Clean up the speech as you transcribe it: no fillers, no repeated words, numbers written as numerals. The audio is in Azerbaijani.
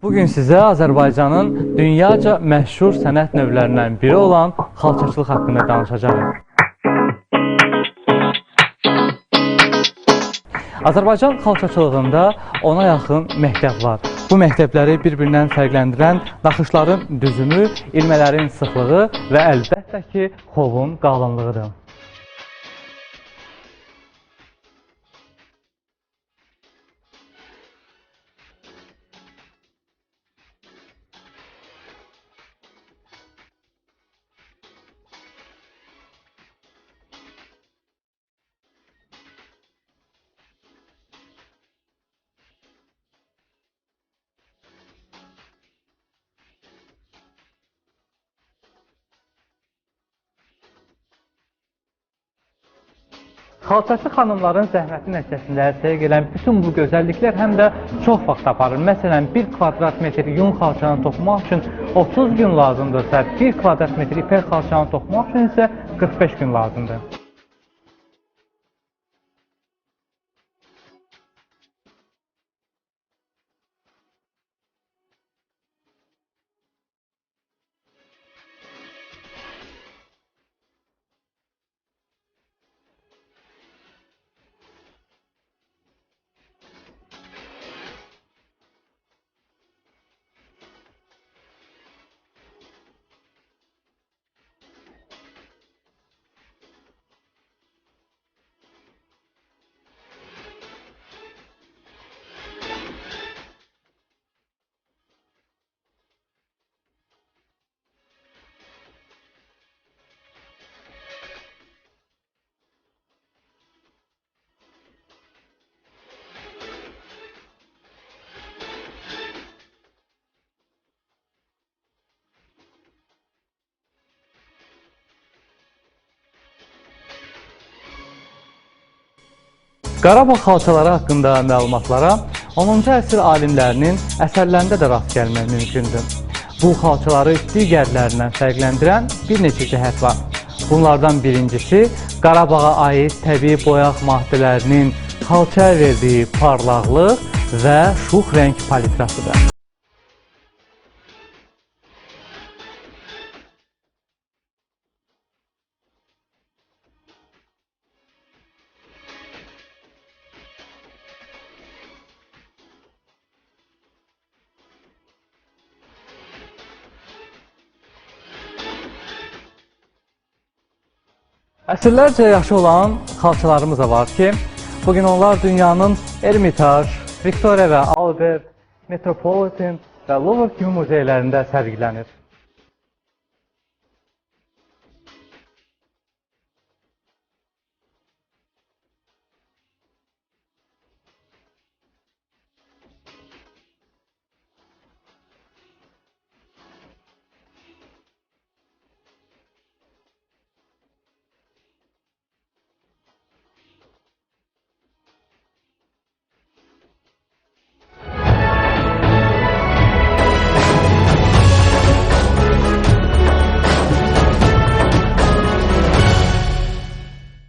Bugün sizə Azərbaycanın dünyaca məşhur sənət növlərindən biri olan xalçaçılıq haqqında danışacağım. Azərbaycan xalçaçılığında ona yaxın məktəb var. Bu məktəbləri bir-birindən fərqləndirən naxışların düzümü, ilmələrin sıxlığı və əlbəttə ki, xovun qalınlığıdır. Xalçaçı xanımların zəhməti nəticəsində əldə gələn bütün bu gözəlliklər həm də çox vaxt aparır. Məsələn, 1 kvadrat metr yun xalçanı toxumaq üçün 30 gün lazımdırsa, 1 kvadrat metr ipək xalçanı toxumaq üçün isə 45 gün lazımdır. Qarabağ xalçaları haqqında məlumatlara 10-cu əsr alimlərinin əsərlərində də rast gəlmək mümkündür. Bu xalçaları digərlərindən fərqləndirən bir neçə cəhət var. Bunlardan birincisi, Qarabağa aid təbii boyaq maddələrinin xalçaya verdiyi parlaqlıq və şux rəng palitrasıdır. Əsrlərcə yaxşı olan xalçalarımız da var ki, bugün onlar dünyanın Ermitaj, Victoria və Albert, Metropolitan və Louvre kimi muzeylərində sərgilənir.